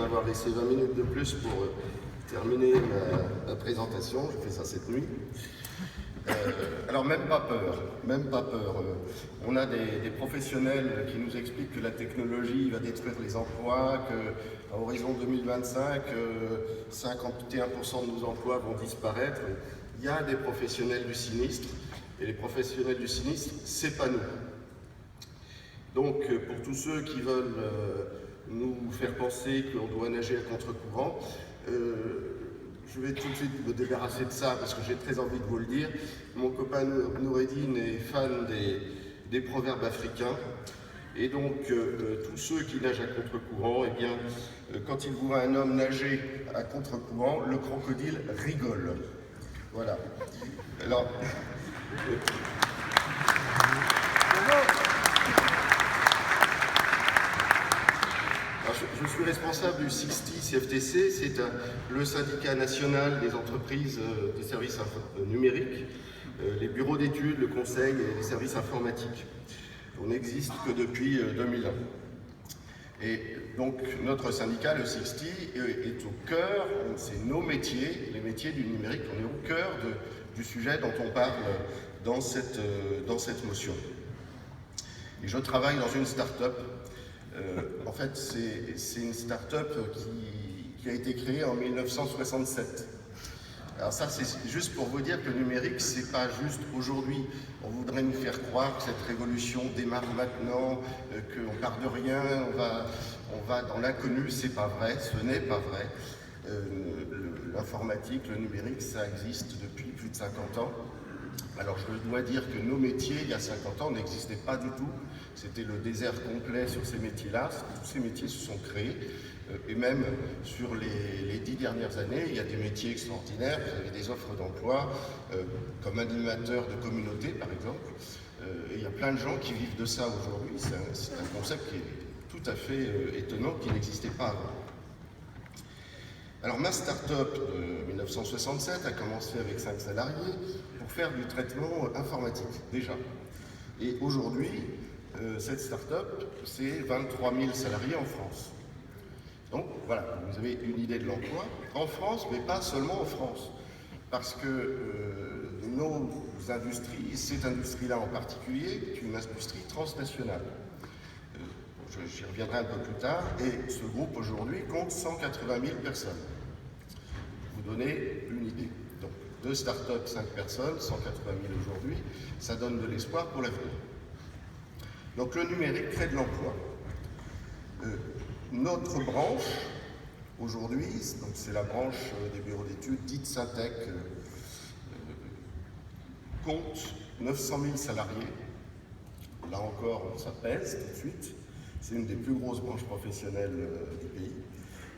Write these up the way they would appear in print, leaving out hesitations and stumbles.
m'avoir laissé 20 minutes de plus pour terminer ma présentation. Je fais ça cette nuit. Alors même pas peur. On a des professionnels qui nous expliquent que la technologie va détruire les emplois, qu'à horizon 2025, 51% de nos emplois vont disparaître. Il y a des professionnels du sinistre, et les professionnels du sinistre, c'est pas nous. Donc pour tous ceux qui veulent nous faire penser qu'on doit nager à contre-courant, je vais tout de suite me débarrasser de ça parce que j'ai très envie de vous le dire. Mon copain Noureddin est fan des proverbes africains. Et donc, tous ceux qui nagent à contre-courant, eh bien, quand ils voient un homme nager à contre-courant, le crocodile rigole. Voilà. Alors, je suis responsable du 60 CFTC, c'est le syndicat national des entreprises des services numériques, les bureaux d'études, le conseil et les services informatiques. On n'existe que depuis 2001. Et donc notre syndicat, le 60, est au cœur, c'est nos métiers, les métiers du numérique, on est au cœur du sujet dont on parle dans cette motion. Et je travaille dans une start-up. En fait, c'est une start-up qui a été créée en 1967. Alors ça, c'est juste pour vous dire que le numérique, c'est pas juste aujourd'hui. On voudrait nous faire croire que cette révolution démarre maintenant, qu'on part de rien, on va dans l'inconnu. C'est pas vrai, ce n'est pas vrai. L'informatique, le numérique, ça existe depuis plus de 50 ans. Alors je dois dire que nos métiers, il y a 50 ans, n'existaient pas du tout. C'était le désert complet sur ces métiers-là. Tous ces métiers se sont créés. Et même sur les 10 dernières années, il y a des métiers extraordinaires. Vous avez des offres d'emploi, comme animateur de communauté, par exemple. Et il y a plein de gens qui vivent de ça aujourd'hui. C'est un concept qui est tout à fait étonnant, qui n'existait pas avant. Alors ma start-up de 1967 a commencé avec 5 salariés pour faire du traitement informatique, déjà. Et aujourd'hui, cette start-up, c'est 23 000 salariés en France. Donc voilà, vous avez une idée de l'emploi en France, mais pas seulement en France. Parce que nos industries, cette industrie-là en particulier, est une industrie transnationale. J'y reviendrai un peu plus tard. Et ce groupe aujourd'hui compte 180 000 personnes. Vous donner une idée. Donc 2 startups, 5 personnes, 180 000 aujourd'hui, ça donne de l'espoir pour l'avenir. Donc le numérique crée de l'emploi. Notre branche, aujourd'hui, c'est la branche des bureaux d'études dite Syntec, compte 900 000 salariés. Là encore, ça pèse tout de suite. C'est une des plus grosses branches professionnelles du pays.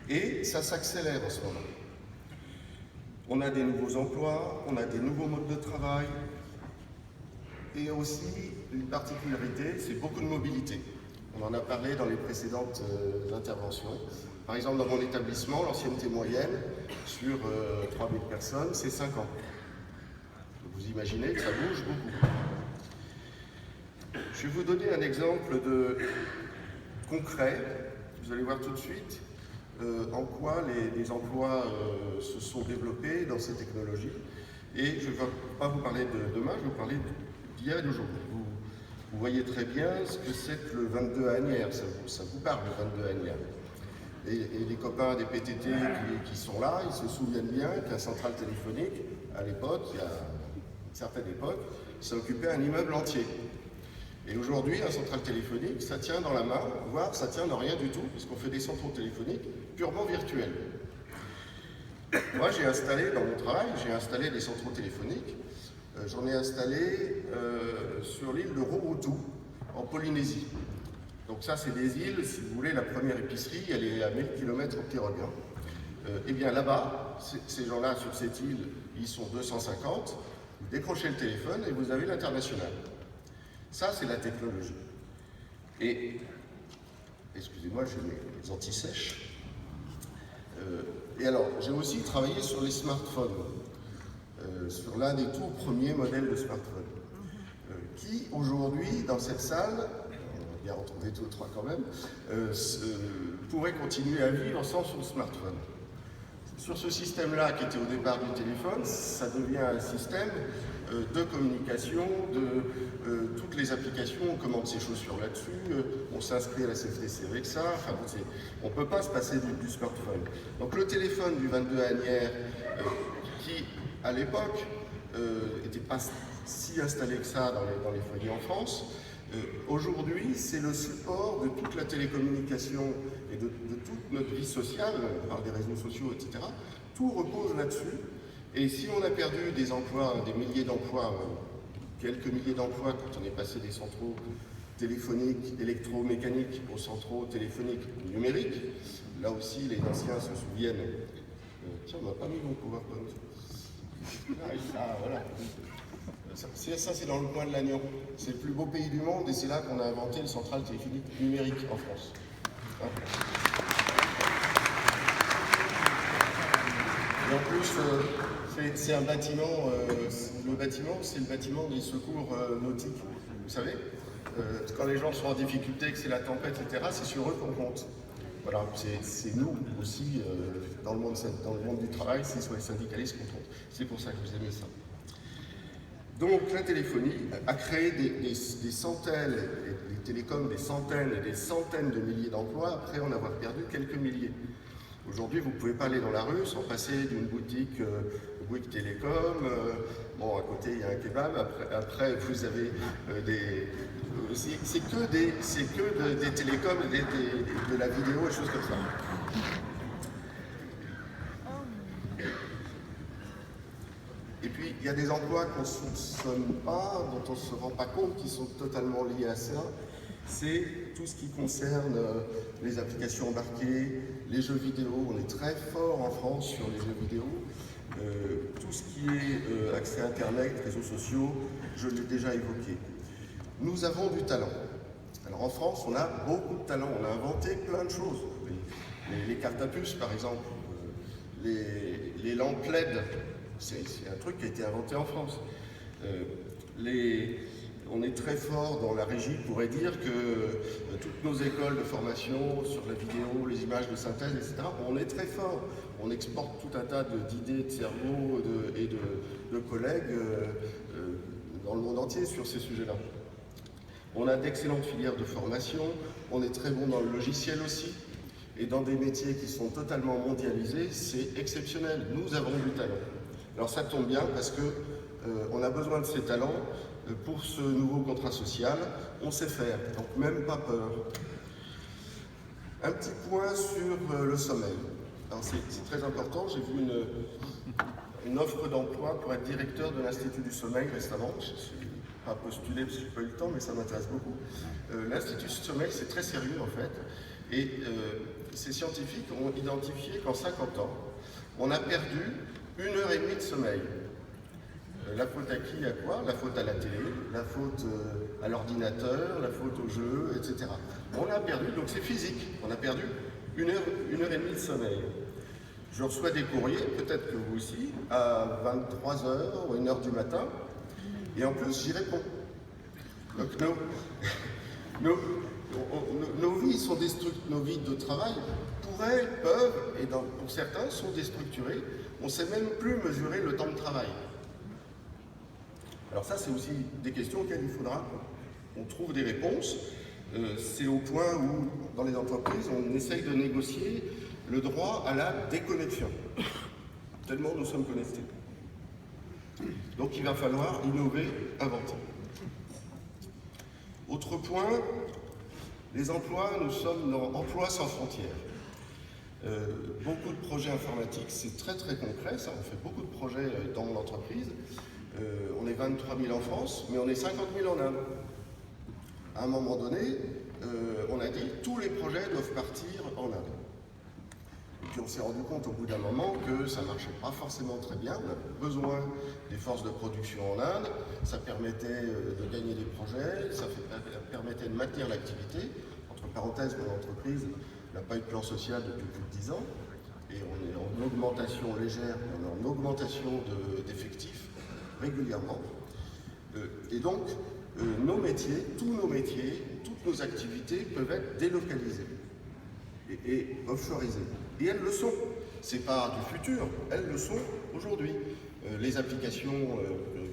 Et ça s'accélère en ce moment. On a des nouveaux emplois, on a des nouveaux modes de travail. Et aussi, une particularité, c'est beaucoup de mobilité. On en a parlé dans les précédentes interventions. Par exemple, dans mon établissement, l'ancienneté moyenne sur 3000 personnes, c'est 5 ans. Vous imaginez que ça bouge beaucoup. Je vais vous donner un exemple concret. Vous allez voir tout de suite en quoi les emplois se sont développés dans ces technologies. Et je ne vais pas vous parler de demain, je vais vous parler d'hier et d'aujourd'hui. Vous voyez très bien ce que c'est que le 22 annière, ça vous parle le 22 annière. Et les copains des PTT qui sont là, ils se souviennent bien qu'un central téléphonique, à l'époque, il y a une certaine époque, ça occupait un immeuble entier. Et aujourd'hui, un central téléphonique, ça tient dans la main, voire ça tient dans rien du tout, puisqu'on fait des centraux téléphoniques purement virtuels. Moi, j'ai installé, dans mon travail, j'ai installé des centraux téléphoniques. J'en ai installé sur l'île de Rorutu, en Polynésie. Donc ça, c'est des îles, si vous voulez, la première épicerie, elle est à 1000 km au pirogue. Et bien là-bas, ces gens-là, sur cette île, ils sont 250, vous décrochez le téléphone et vous avez l'international. Ça, c'est la technologie. Et, excusez-moi, j'ai mes anti-sèches. Et alors, j'ai aussi travaillé sur les smartphones. Sur l'un des tout premiers modèles de smartphone, qui aujourd'hui, dans cette salle, bien retrouver deux ou trois quand même, pourrait continuer à vivre sans son smartphone. Sur ce système-là, qui était au départ du téléphone, ça devient un système de communication, de toutes les applications, on commande ses chaussures là-dessus, on s'inscrit à la CFTC avec ça, enfin, on ne peut pas se passer du smartphone. Donc le téléphone du 22 Asnières, qui à l'époque n'était pas si installé que ça dans les foyers en France, aujourd'hui c'est le support de toute la télécommunication et de toute notre vie sociale, par des réseaux sociaux, etc. Tout repose là-dessus. Et si on a perdu des emplois, des milliers d'emplois, quelques milliers d'emplois quand on est passé des centraux téléphoniques, électromécaniques aux centraux téléphoniques numériques, là aussi les anciens se souviennent. Tiens, on m'a pas mis mon PowerPoint. Voilà. Ça c'est dans le coin de Lannion. C'est le plus beau pays du monde et c'est là qu'on a inventé le central téléphonique numérique en France. Et en plus, c'est un bâtiment, le bâtiment, c'est le bâtiment des secours nautiques. Vous savez, quand les gens sont en difficulté, que c'est la tempête, etc., c'est sur eux qu'on compte. Voilà, c'est nous aussi, dans le monde du travail, c'est sur les syndicalistes qu'on compte. C'est pour ça que vous aimez ça. Donc la téléphonie a créé des centaines, les télécoms, des centaines et des centaines de milliers d'emplois après en avoir perdu quelques milliers. Aujourd'hui, vous ne pouvez pas aller dans la rue sans passer d'une boutique Bouygues Télécom. Bon, à côté, il y a un kebab. Après vous avez des... c'est que des télécoms, de la vidéo et choses comme ça. Et puis, il y a des emplois qu'on ne soupçonne pas, dont on ne se rend pas compte, qui sont totalement liés à ça. C'est tout ce qui concerne les applications embarquées, les jeux vidéo. On est très fort en France sur les jeux vidéo. Tout ce qui est accès à Internet, réseaux sociaux, je l'ai déjà évoqué. Nous avons du talent. Alors en France, on a beaucoup de talent. On a inventé plein de choses. Les cartes à puce, par exemple. Les lampes LED. C'est un truc qui a été inventé en France. On est très fort dans la régie, on pourrait dire que toutes nos écoles de formation sur la vidéo, les images de synthèse, etc., on est très fort. On exporte tout un tas d'idées, de cerveaux et de collègues dans le monde entier sur ces sujets-là. On a d'excellentes filières de formation, on est très bon dans le logiciel aussi, et dans des métiers qui sont totalement mondialisés, c'est exceptionnel. Nous avons du talent. Alors ça tombe bien parce que on a besoin de ces talents pour ce nouveau contrat social. On sait faire, donc même pas peur. Un petit point sur le sommeil. C'est très important, j'ai vu une offre d'emploi pour être directeur de l'Institut du Sommeil récemment. Je ne suis pas postulé parce que je n'ai pas eu le temps, mais ça m'intéresse beaucoup. L'Institut du Sommeil, c'est très sérieux en fait. Et ces scientifiques ont identifié qu'en 50 ans, on a perdu 1h30 de sommeil. La faute à qui, à quoi? La faute à la télé, la faute à l'ordinateur, la faute aux jeux, etc. On a perdu, donc c'est physique, on a perdu 1h30 de sommeil. Je reçois des courriers, peut-être que vous aussi, à 23h ou 1h du matin, et en plus j'y réponds. Donc nos vies sont destructurées, nos vies de travail peuvent, et pour certains, sont déstructurées. On ne sait même plus mesurer le temps de travail. Alors ça, c'est aussi des questions auxquelles il faudra qu'on trouve des réponses. C'est au point où, dans les entreprises, on essaye de négocier le droit à la déconnexion. Tellement nous sommes connectés. Donc il va falloir innover, inventer. Autre point, les emplois, nous sommes dans emploi sans frontières. Beaucoup de projets informatiques, c'est très très concret, ça, on fait beaucoup de projets dans mon entreprise. On est 23 000 en France, mais on est 50 000 en Inde. À un moment donné, on a dit tous les projets doivent partir en Inde. Et puis on s'est rendu compte au bout d'un moment que ça ne marchait pas forcément très bien. On a besoin des forces de production en Inde, ça permettait de gagner des projets, ça permettait de maintenir l'activité. Entre parenthèses, mon entreprise n'a pas eu de plan social depuis plus de 10 ans, et on est en augmentation légère, on est en augmentation d'effectifs régulièrement. Et donc, nos métiers, tous nos métiers, toutes nos activités peuvent être délocalisées et offshoreisées. Et elles le sont. Ce n'est pas du futur, elles le sont aujourd'hui. Les applications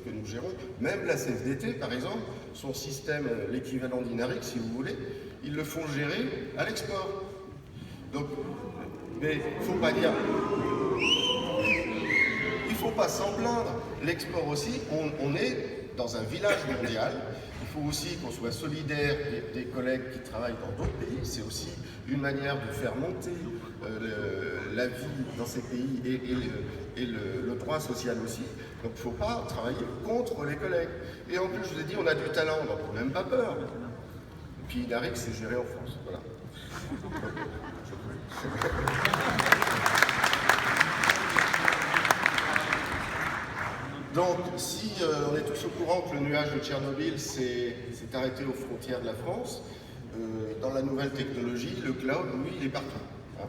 que nous gérons, même la CFDT par exemple, son système, l'équivalent d'Inaric si vous voulez, ils le font gérer à l'export. Donc, mais il ne faut pas dire... Il ne faut pas s'en plaindre. L'export aussi, on est dans un village mondial. Il faut aussi qu'on soit solidaire des collègues qui travaillent dans d'autres pays. C'est aussi une manière de faire monter la vie dans ces pays et le droit social aussi. Donc il ne faut pas travailler contre les collègues. Et en plus, je vous ai dit, on a du talent, donc on n'a même pas peur. Et puis Inaric, c'est géré en France. Voilà. Donc, si on est tous au courant que le nuage de Tchernobyl s'est arrêté aux frontières de la France, dans la nouvelle technologie, le cloud, lui, il est partout. Hein.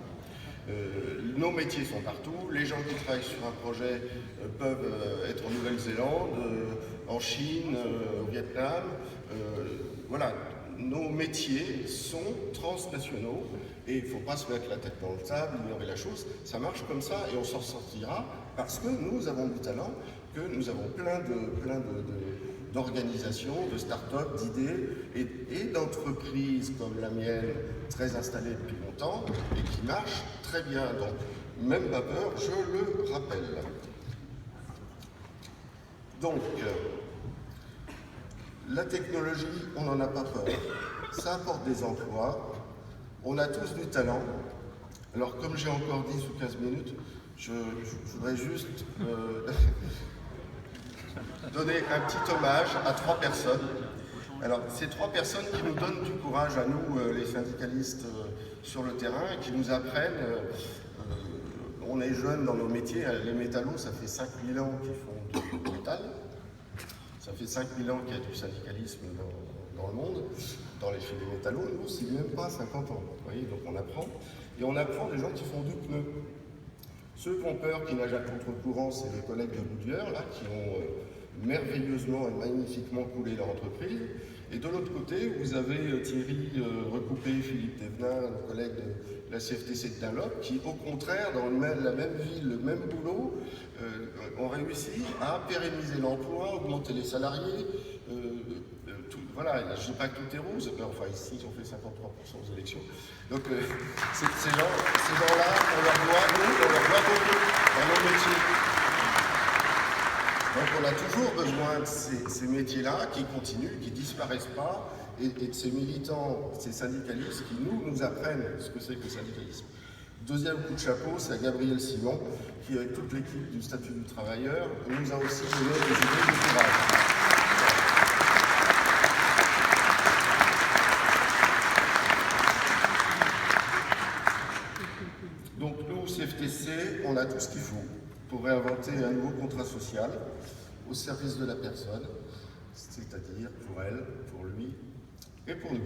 Nos métiers sont partout. Les gens qui travaillent sur un projet peuvent être en Nouvelle-Zélande, en Chine, au Vietnam. Voilà, nos métiers sont transnationaux et il ne faut pas se mettre la tête dans le sable, ignorer la chose. Ça marche comme ça et on s'en sortira parce que nous avons du talent, que nous avons plein d'organisations, de start-up, d'idées et d'entreprises comme la mienne, très installées depuis longtemps et qui marchent très bien. Donc, même pas peur, je le rappelle. Donc, la technologie, on n'en a pas peur. Ça apporte des emplois. On a tous du talent. Alors, comme j'ai encore 10 ou 15 minutes, je voudrais juste donner un petit hommage à 3 personnes. Alors, ces 3 personnes qui nous donnent du courage à nous, les syndicalistes sur le terrain, et qui nous apprennent. On est jeunes dans nos métiers. Les métallos, ça fait 5000 ans qu'ils font du métal. Ça fait 5000 ans qu'il y a du syndicalisme dans le monde, chez les métallos. Nous, c'est même pas 50 ans. Vous voyez, donc on apprend. Et on apprend des gens qui font du pneu. Ceux qui ont peur, qui nagent à contre-courant, c'est les collègues de Goodyear, là, qui ont merveilleusement et magnifiquement coulé leur entreprise. Et de l'autre côté, vous avez Thierry Recoupé, Philippe Thévenin, nos collègues de la CFTC de Dunlop, qui, au contraire, dans la même ville, le même boulot, ont réussi à pérenniser l'emploi, augmenter les salariés. Voilà, je ne dis pas que tout est rose, mais enfin ici, ils ont fait 53% aux élections. Donc, ces gens-là, on leur doit beaucoup dans nos métiers. Donc on a toujours besoin de ces métiers-là qui continuent, qui ne disparaissent pas, et de ces militants, ces syndicalistes qui nous apprennent ce que c'est que le syndicalisme. Deuxième coup de chapeau, c'est à Gabriel Simon, qui avec toute l'équipe du statut du travailleur, nous a aussi donné des idées de courage. Donc nous, CFTC, on a tout ce qu'il faut pour réinventer un nouveau contrat social au service de la personne, c'est-à-dire pour elle, pour lui et pour nous.